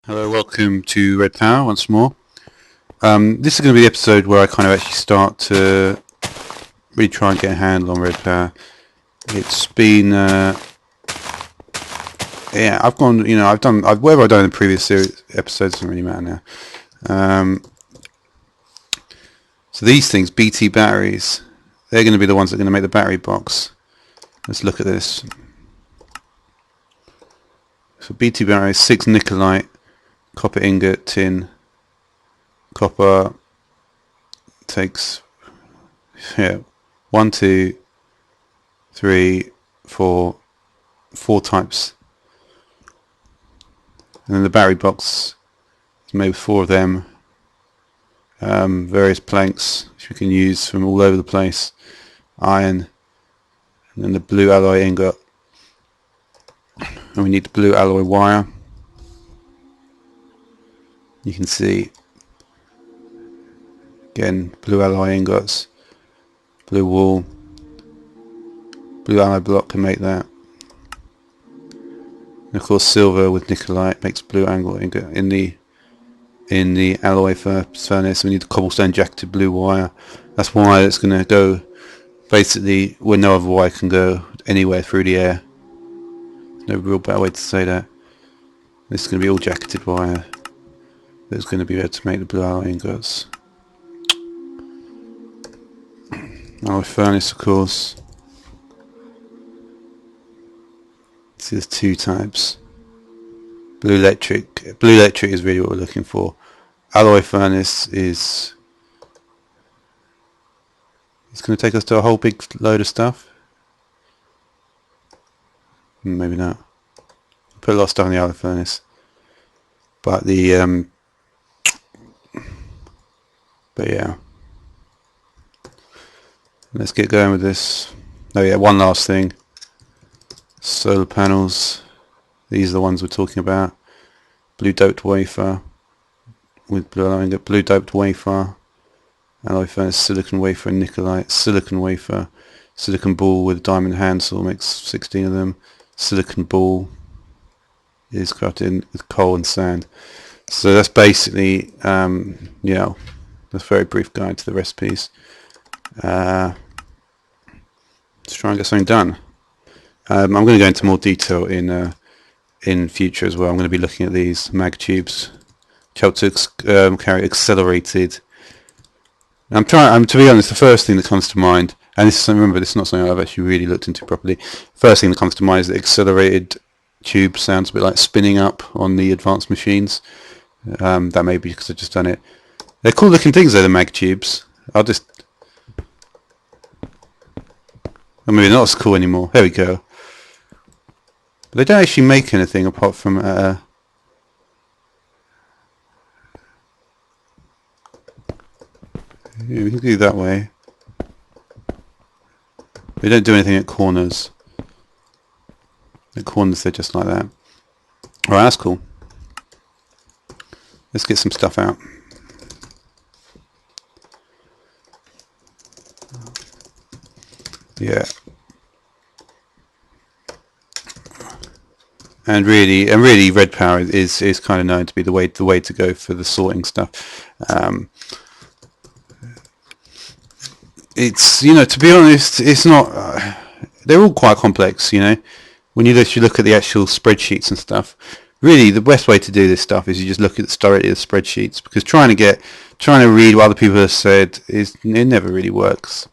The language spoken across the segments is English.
Hello, welcome to Redpower once more. This is going to be the episode where I kind of actually start to really try and get a handle on Redpower. It's been, yeah, I've gone, whatever I've done in the previous series episodes doesn't really matter now. So these things, BT batteries, they're going to be the ones that are going to make the battery box. Let's look at this. So BT batteries, 6 nickelite, copper ingot, tin, copper takes 1, 2, 3, 4 types, and then the battery box is made with 4 of them. Various planks which we can use from all over the place, iron, and then the blue alloy ingot, and we need the blue alloy wire. You can see again blue alloy ingots, blue wool, blue alloy block can make that, and of course silver with nickelite makes blue alloy ingot. In the alloy furnace we need the cobblestone jacketed blue wire. That's wire that's going to go basically where no other wire can go anywhere through the air. No real better way to say that. This is going to be all jacketed wire that's going to be able to make the blue alloy ingots. Alloy furnace, of course. See, there's 2 types. Blue electric. Blue electric is really what we're looking for. Alloy furnace is... it's going to take us to a whole big load of stuff. Maybe not. Put a lot of stuff in the alloy furnace. But the... but yeah. Let's get going with this. Oh yeah, one last thing. Solar panels. These are the ones we're talking about. Blue doped wafer with blue alloy ingot, blue doped wafer, alloy furnace, silicon wafer, nickelite, silicon wafer, silicon ball with diamond handsaw makes 16 of them. Silicon ball is crafted with coal and sand. So that's basically, yeah, that's a very brief guide to the recipes. Let's try and get something done. I'm going to go into more detail in future as well. I'm going to be looking at these mag tubes, which help to carry accelerated. To be honest, the first thing that comes to mind, and this is, remember, this is not something I've actually really looked into properly. First thing that comes to mind is the accelerated tube sounds a bit like spinning up on the advanced machines. That may be because I've just done it. They're cool looking things though, the mag tubes. I mean, they're not as cool anymore. There we go. But they don't actually make anything apart from yeah, we can do that way. They don't do anything at corners. At corners they're just like that. Alright, that's cool. Let's get some stuff out. Yeah. And really Redpower is kind of known to be the way to go for the sorting stuff. It's, to be honest, it's not. They're all quite complex, When you actually look at the actual spreadsheets and stuff, really the best way to do this stuff is you just look at directly at the spreadsheets, because trying to read what other people have said it never really works.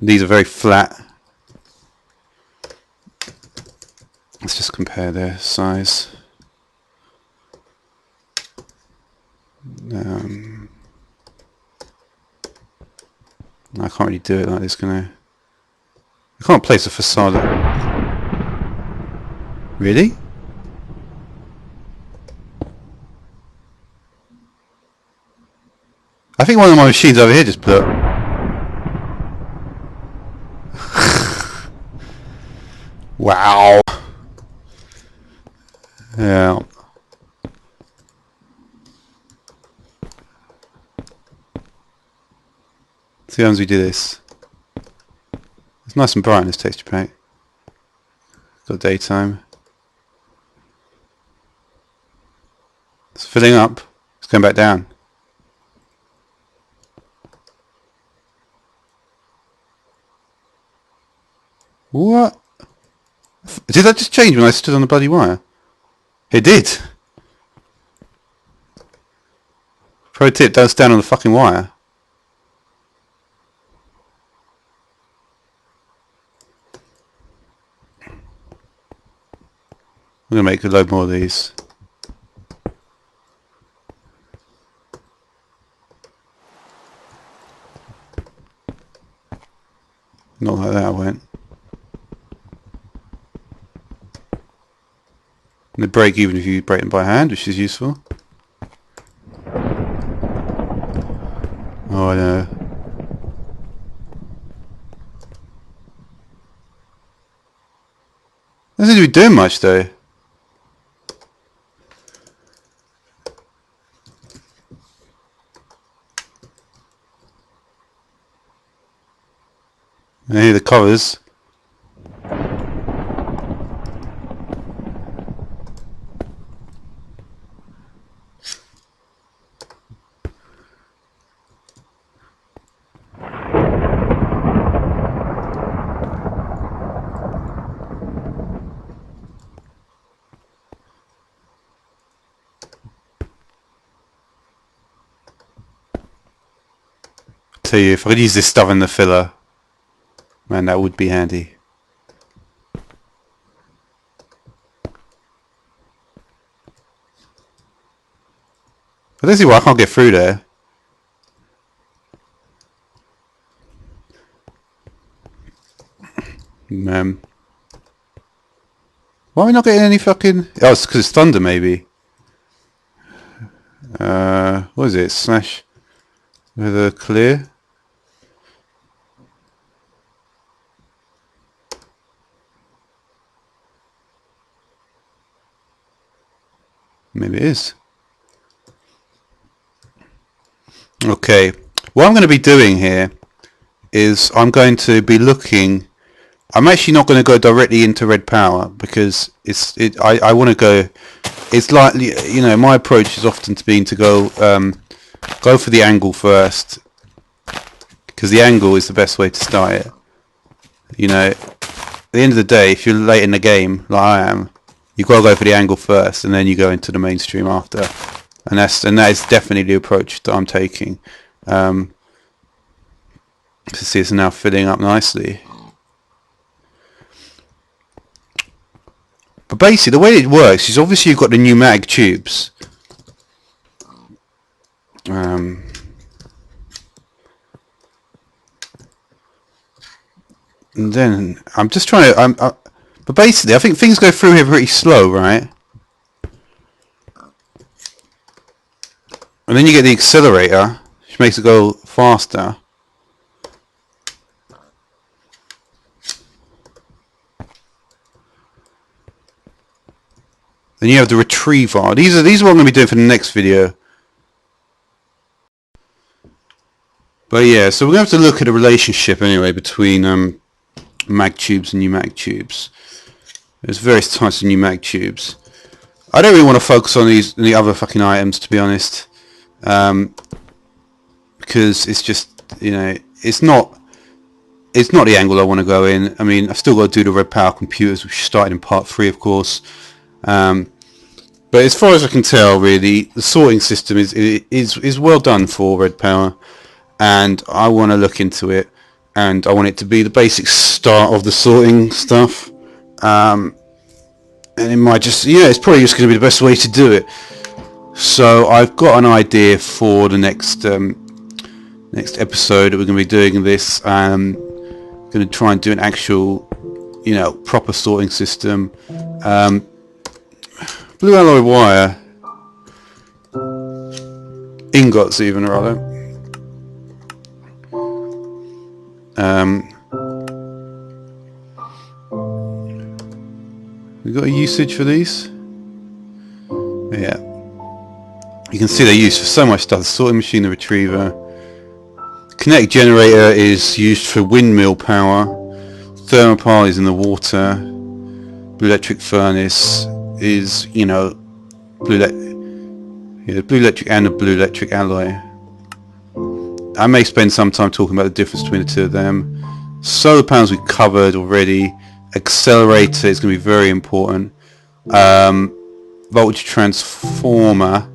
These are very flat. Let's just compare their size. I can't really do it like this, can I? I can't place a facade. Really? I think one of my machines over here just blew up. Wow. Yeah. See how we do this. It's nice and bright in this texture pack. Got daytime. filling up. It's going back down. What? Did that just change when I stood on the bloody wire? It did. Pro tip, don't stand on the fucking wire. I'm going to make a load more of these. Not like that went. And they break even if you break them by hand, which is useful. Oh, I know. Doesn't seem to be doing much though. And here are the covers. Tell you, if I could use this stuff in the filler, man, that would be handy. I don't see why I can't get through there. Why are we not getting any fucking... Oh, it's because it's thunder, maybe. What is it? Slash with a clear. Maybe it is. Okay, what I'm going to be doing here is I'm going to be looking. I'm actually not going to go directly into Redpower because I want to go. It's like, you know, my approach is often to go for the angle first, because the angle is the best way to start it. You know, at the end of the day, if you're late in the game like I am, you've got to go for the angle first, and then you go into the mainstream after. And that is definitely the approach that I'm taking. To see, it's now filling up nicely. But basically, the way it works is obviously you've got the pneumatic tubes. And then I'm just trying to. But basically, I think things go through here pretty slow, right? And then you get the accelerator, which makes it go faster. Then you have the retriever. These are what I'm going to be doing for the next video. But yeah, so we're going to have to look at a relationship anyway between mag tubes and pneumatic tubes. There's various types of pneumatic tubes. I don't really want to focus on the other fucking items, to be honest. Because it's just, you know, it's not the angle I want to go in. I mean, I've still got to do the Redpower computers, which started in part 3, of course. But as far as I can tell, really, the sorting system is well done for Redpower, and I want to look into it, and I want it to be the basic start of the sorting stuff. And it might just, yeah, it's probably just going to be the best way to do it. So I've got an idea for the next episode that we're going to be doing this. Going to try and do an actual, you know, proper sorting system. Blue alloy wire, ingots even rather. We got a usage for these? Yeah. You can see they're used for so much stuff. The sorting machine, the retriever. Kinetic generator is used for windmill power. Thermopile is in the water. Blue electric furnace is, you know, Yeah, the blue electric and the blue electric alloy. I may spend some time talking about the difference between the two of them. Solar panels we covered already. Accelerator is going to be very important. Voltage transformer.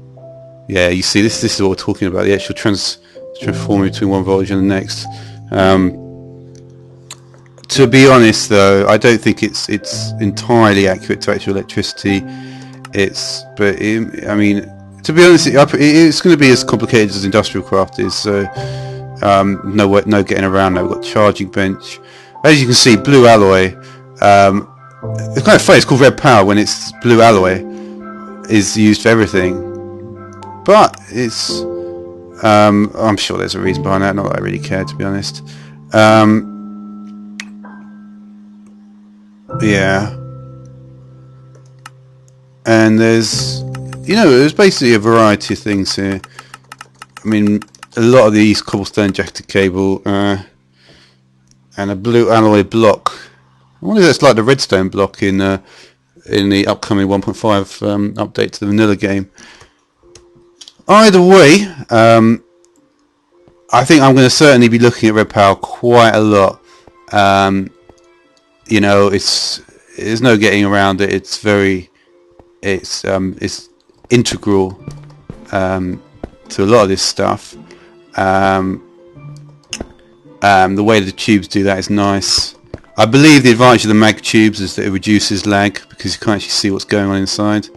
Yeah, you see, this is what we're talking about. The actual transformer between one voltage and the next. To be honest, though, I don't think it's entirely accurate to actual electricity. I mean, to be honest, it's going to be as complicated as industrial craft is. So no getting around that. We've got charging bench. As you can see, blue alloy. It's kind of funny. It's called Redpower when it's blue alloy is used for everything. But it's I'm sure there's a reason behind that. Not that I really care, to be honest. Yeah. And there's basically a variety of things here. I mean, a lot of these cobblestone jacketed cable and a blue alloy block. I wonder if that's like the redstone block in the upcoming 1.5 update to the vanilla game. Either way, I think I'm going to certainly be looking at Redpower quite a lot. There's no getting around it. It's integral to a lot of this stuff. The way the tubes do that is nice. I believe the advantage of the mag tubes is that it reduces lag because you can't actually see what's going on inside.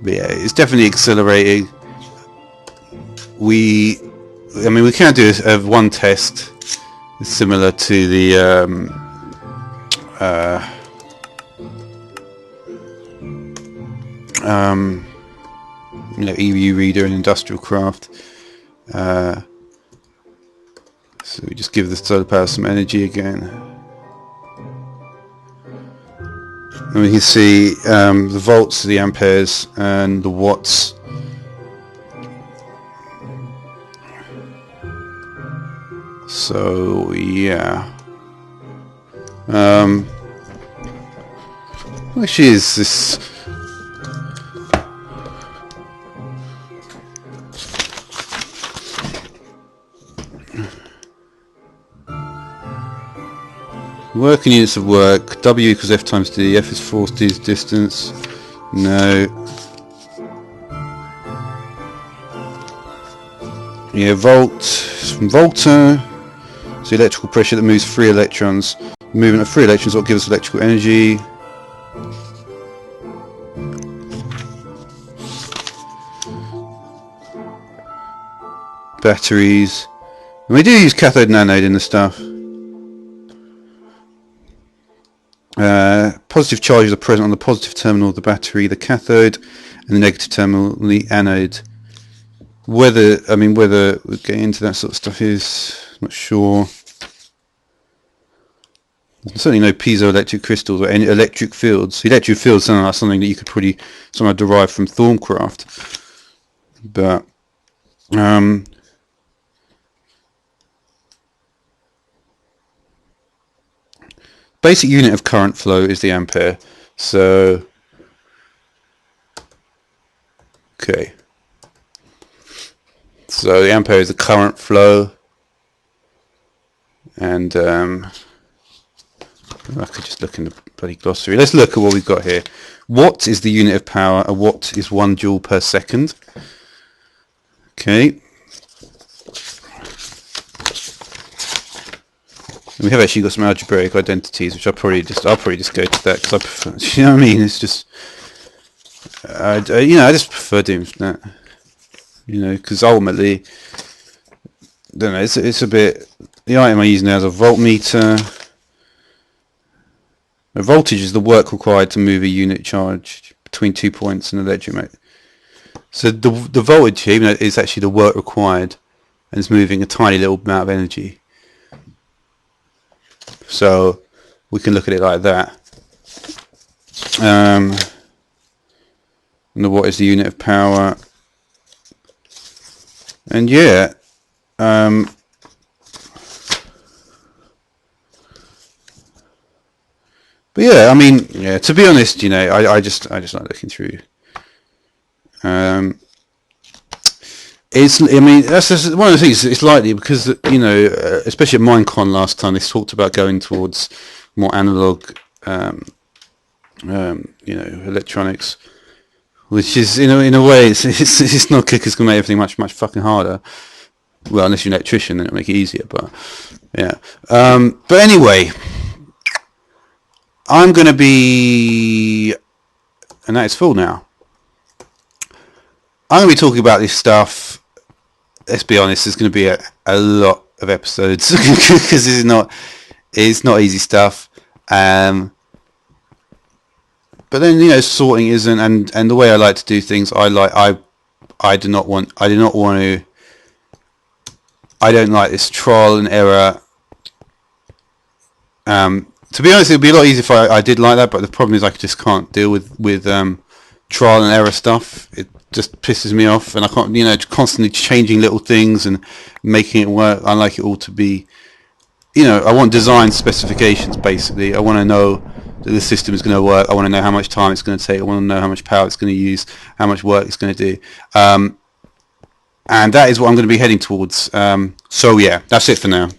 But yeah, it's definitely accelerating. We can do one test similar to the EU reader and industrial craft. So we just give the solar power some energy again, and we can see the volts, the amperes, and the watts. So yeah, which is this? Working units of work. W equals F times D. F is force, D is distance. No. Yeah, volt from volta. So electrical pressure that moves free electrons. Movement of free electrons will give us electrical energy. Batteries. And we do use cathode and anode in the stuff. Positive charges are present on the positive terminal of the battery, the cathode, and the negative terminal, the anode. Whether we're getting into that sort of stuff is not sure. There's certainly no piezoelectric crystals or any electric fields. Electric fields sound like something that you could probably somehow derive from Thorncraft, but basic unit of current flow is the ampere. So okay, so the ampere is the current flow, and I could just look in the bloody glossary. Let's look at what we've got here. Watt is the unit of power. A watt is 1 joule per second. Okay. And we have actually got some algebraic identities, which I'll probably just go to that because I prefer. You know what I mean? It's just, I just prefer doing that. Because ultimately, I don't know. It's a bit. The item I use now is a voltmeter. A voltage is the work required to move a unit charge between 2 points in an electric motor. So the voltage here, even though it's actually the work required, and it's moving a tiny little amount of energy. So we can look at it like that. And the watt is the unit of power. And yeah, But yeah, I mean, yeah. To be honest, you know, I just like looking through. I mean, that's just one of the things. It's likely because, you know, especially at Minecon last time, they talked about going towards more analog, you know, electronics, which is, you know, in a way, it's not good because it's gonna make everything much fucking harder. Well, unless you're an electrician, then it'll make it easier. But yeah. But anyway, I'm gonna be, and that is full now. I'm gonna be talking about this stuff. Let's be honest, there's going to be a lot of episodes because it's not easy stuff. But then, you know, sorting isn't, and the way I like to do things, I don't like this trial and error. To be honest, it would be a lot easier if I did like that, but the problem is I just can't deal with trial and error stuff. It just pisses me off, and I can't, you know, constantly changing little things and making it work. I like it all to be, you know, I want design specifications basically. I want to know that the system is going to work. I want to know how much time it's going to take. I want to know how much power it's going to use, how much work it's going to do, and that is what I'm going to be heading towards. So yeah, that's it for now.